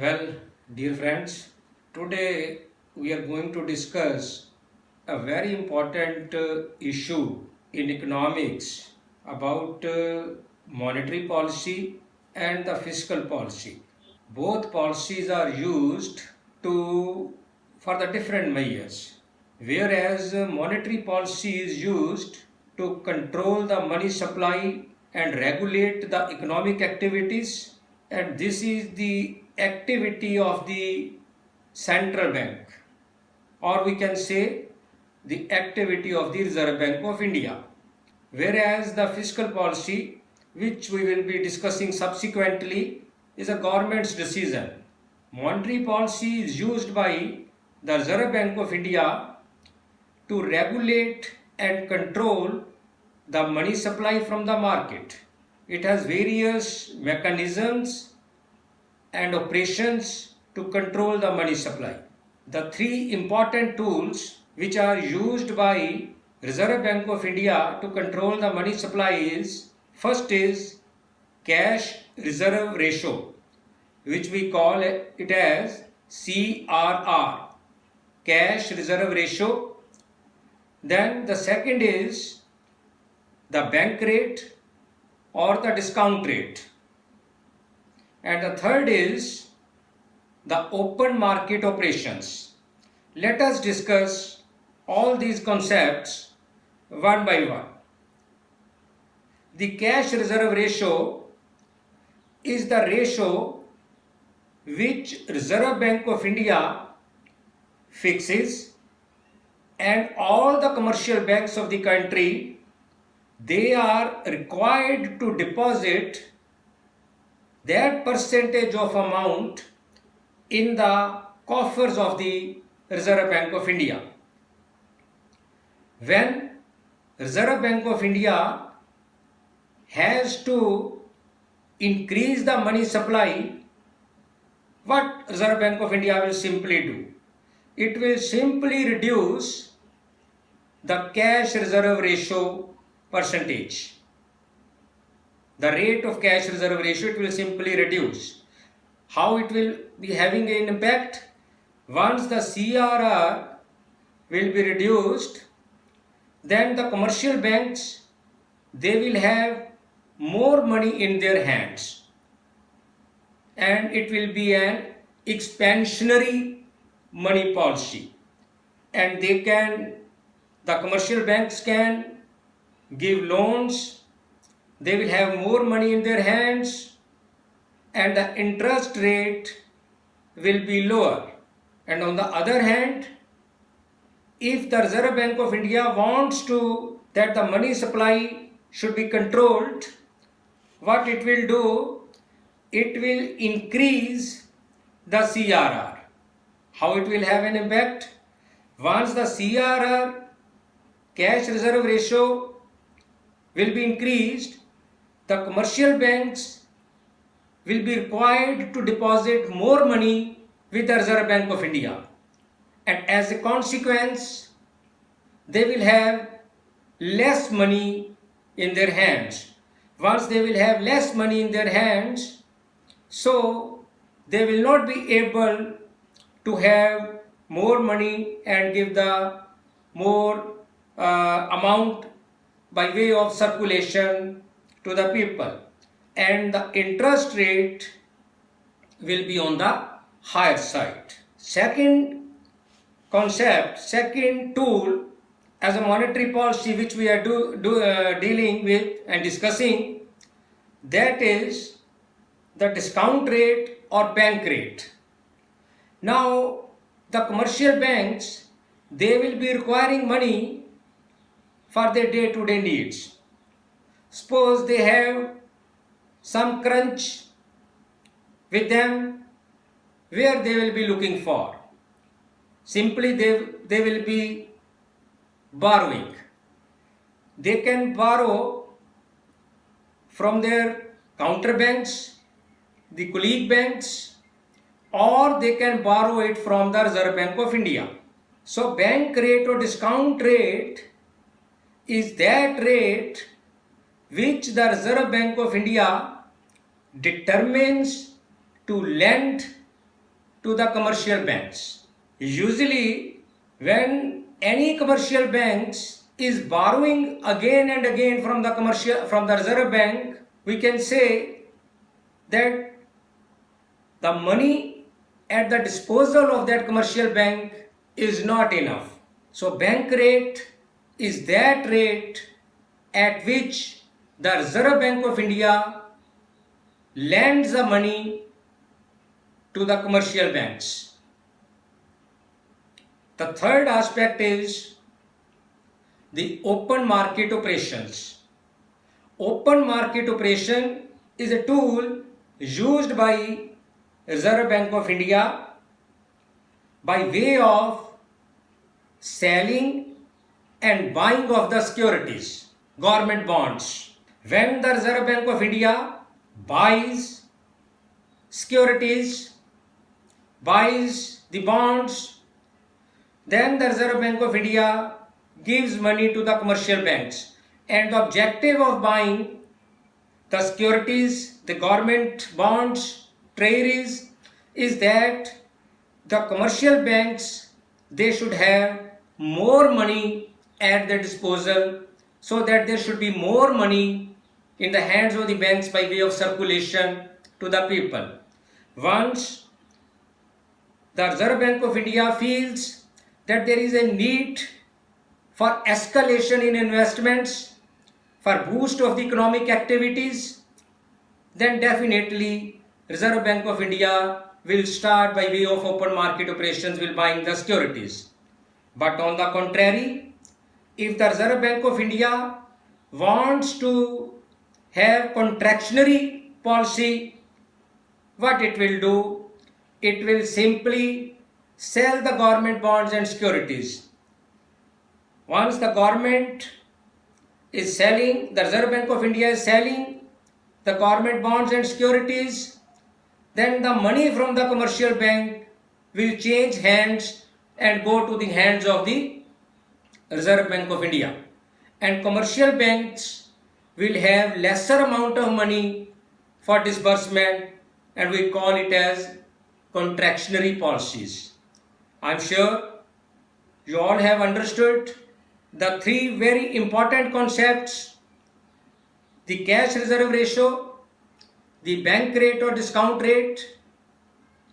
Well, dear friends, today we are going to discuss a very important issue in economics about monetary policy and the fiscal policy. Both policies are used to for the different measures, whereas monetary policy is used to control the money supply and regulate the economic activities, and this is the activity of the central bank, or we can say the activity of the Reserve Bank of India. Whereas the fiscal policy, which we will be discussing subsequently, is a government's decision. Monetary policy is used by the Reserve Bank of India to regulate and control the money supply from the market. It has various mechanisms and operations to control the money supply. The three important tools which are used by Reserve Bank of India to control the money supply is, first is cash reserve ratio, which we call it as CRR, cash reserve ratio. Then the second is the bank rate or the discount rate. And the third is the open market operations. Let us discuss all these concepts one by one. The cash reserve ratio is the ratio which Reserve Bank of India fixes, and all the commercial banks of the country, they are required to deposit that percentage of amount in the coffers of the Reserve Bank of India. When Reserve Bank of India has to increase the money supply, what Reserve Bank of India will simply do? It will simply reduce the cash reserve ratio percentage. The rate of cash reserve ratio, it will simply reduce. How it will be having an impact? Once the CRR will be reduced, then the commercial banks, they will have more money in their hands, and it will be an expansionary money policy, and the commercial banks can give loans, they will have more money in their hands, and the interest rate will be lower. And on the other hand, if the Reserve Bank of India wants to that the money supply should be controlled, what it will do? It will increase the CRR. How it will have an impact? Once the CRR, cash reserve ratio, will be increased, the commercial banks will be required to deposit more money with the Reserve Bank of India, and as a consequence, they will have less money in their hands. Once they will have less money in their hands, so they will not be able to have more money and give the more amount by way of circulation to the people, and the interest rate will be on the higher side. Second concept, second tool as a monetary policy which we are dealing with and discussing, that is the discount rate or bank rate. Now the commercial banks, they will be requiring money for their day-to-day needs. Suppose they have some crunch with them, where they will be looking for? Simply they will be borrowing. They can borrow from their counter banks, the colleague banks, or they can borrow it from the Reserve Bank of India. So bank rate or discount rate is that rate which the Reserve Bank of India determines to lend to the commercial banks. Usually, when any commercial banks is borrowing again and again from the Reserve Bank, we can say that the money at the disposal of that commercial bank is not enough. So bank rate is that rate at which the Reserve Bank of India lends the money to the commercial banks. The third aspect is the open market operations. Open market operation is a tool used by Reserve Bank of India by way of selling and buying of the securities, government bonds. When the Reserve Bank of India buys securities, buys the bonds, then the Reserve Bank of India gives money to the commercial banks. And the objective of buying the securities, the government bonds, treasuries, is that the commercial banks, they should have more money at their disposal, so that there should be more money in the hands of the banks by way of circulation to the people. Once the Reserve Bank of India feels that there is a need for escalation in investments, for boost of the economic activities, then definitely Reserve Bank of India will start by way of open market operations, will buying the securities. But on the contrary, if the Reserve Bank of India wants to have contractionary policy, what it will do? It will simply sell the government bonds and securities. Once the government is selling, the Reserve Bank of India is selling the government bonds and securities, then the money from the commercial bank will change hands and go to the hands of the Reserve Bank of India. And commercial banks will have lesser amount of money for disbursement, and we call it as contractionary policies. I am sure you all have understood the three very important concepts: the cash reserve ratio, the bank rate or discount rate,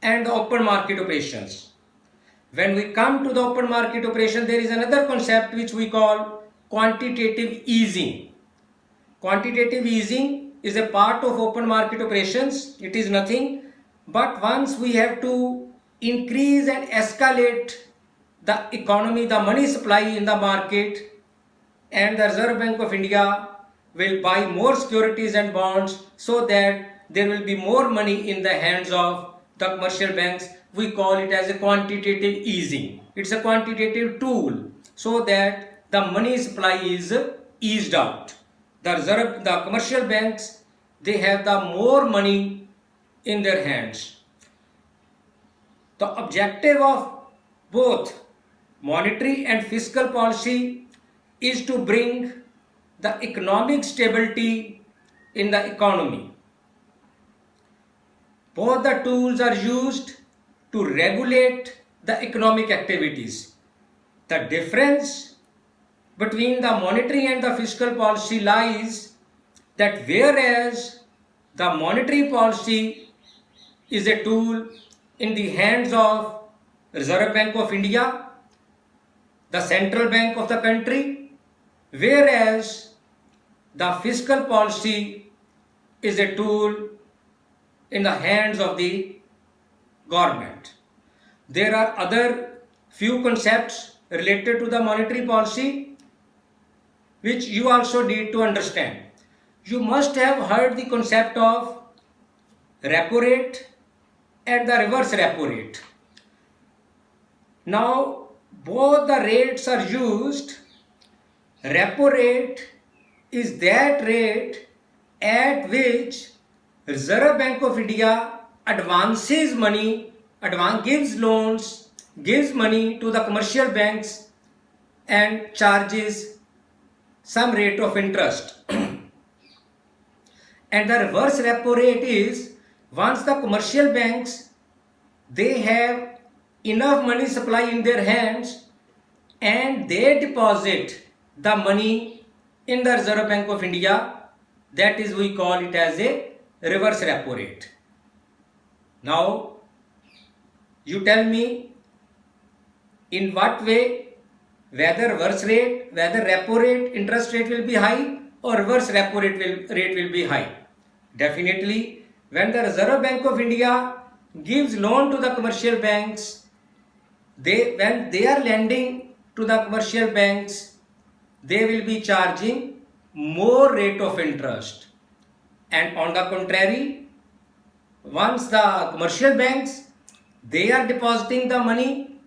and the open market operations. When we come to the open market operation, there is another concept which we call quantitative easing. Quantitative easing is a part of open market operations. It is nothing but once we have to increase and escalate the economy, the money supply in the market, and the Reserve Bank of India will buy more securities and bonds so that there will be more money in the hands of the commercial banks. We call it as a quantitative easing. It's a quantitative tool so that the money supply is eased out. The commercial banks, they have the more money in their hands. The objective of both monetary and fiscal policy is to bring the economic stability in the economy. Both the tools are used to regulate the economic activities. The difference between the monetary and the fiscal policy lies that whereas the monetary policy is a tool in the hands of Reserve Bank of India, the central bank of the country, whereas the fiscal policy is a tool in the hands of the government. There are other few concepts related to the monetary policy which you also need to understand. You must have heard the concept of repo rate and the reverse repo rate. Now both the rates are used. Repo rate is that rate at which Reserve Bank of India advances money, gives loans, gives money to the commercial banks and charges some rate of interest. And the reverse repo rate is once the commercial banks they have enough money supply in their hands and they deposit the money in the Reserve Bank of India. That is, we call it as a reverse repo rate. Now, you tell me in what way, whether reverse rate, whether repo rate, interest rate will be high or reverse repo rate will be high. Definitely, when the Reserve Bank of India gives loan to the commercial banks, when they are lending to the commercial banks, they will be charging more rate of interest. And on the contrary, once the commercial banks, they are depositing the money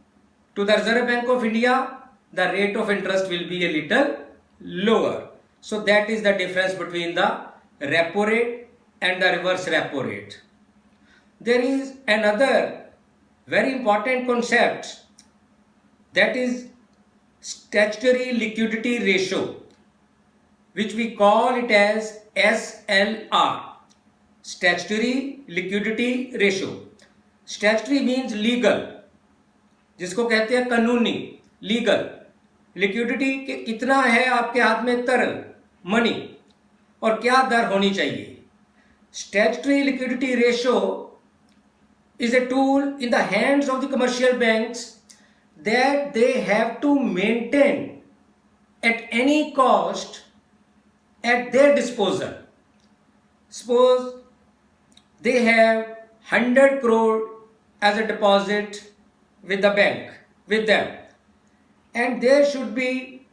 to the Reserve Bank of India, the rate of interest will be a little lower. So that is the difference between the repo rate and the reverse repo rate. There is another very important concept, that is statutory liquidity ratio, which we call it as SLR, statutory liquidity ratio. Statutory means legal, जिसको कहते हैं कानूनी, legal. Liquidity कितना है आपके हाथ में तरल मनी और क्या दर होनी चाहिए. Statutory liquidity ratio is a tool in the hands of the commercial banks that they have to maintain at any cost at their disposal. Suppose they have 100 crore as a deposit with the bank, with them, and there should be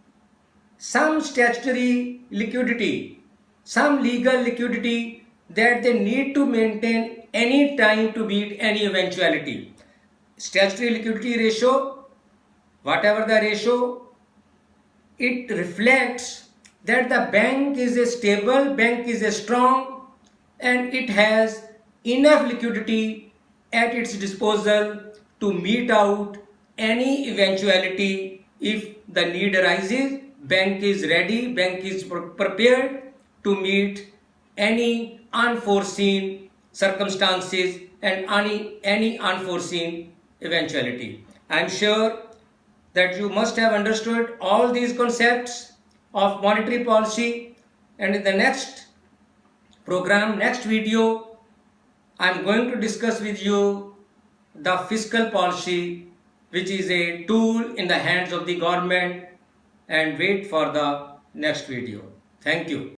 some statutory liquidity, some legal liquidity that they need to maintain any time to meet any eventuality. Statutory liquidity ratio, whatever the ratio, it reflects that the bank is a stable, bank is a strong, and it has enough liquidity at its disposal to meet out any eventuality. If the need arises, bank is ready, bank is prepared to meet any unforeseen circumstances and any unforeseen eventuality. I am sure that you must have understood all these concepts of monetary policy, and in the next program, next video, I am going to discuss with you the fiscal policy, which is a tool in the hands of the government, and wait for the next video. Thank you.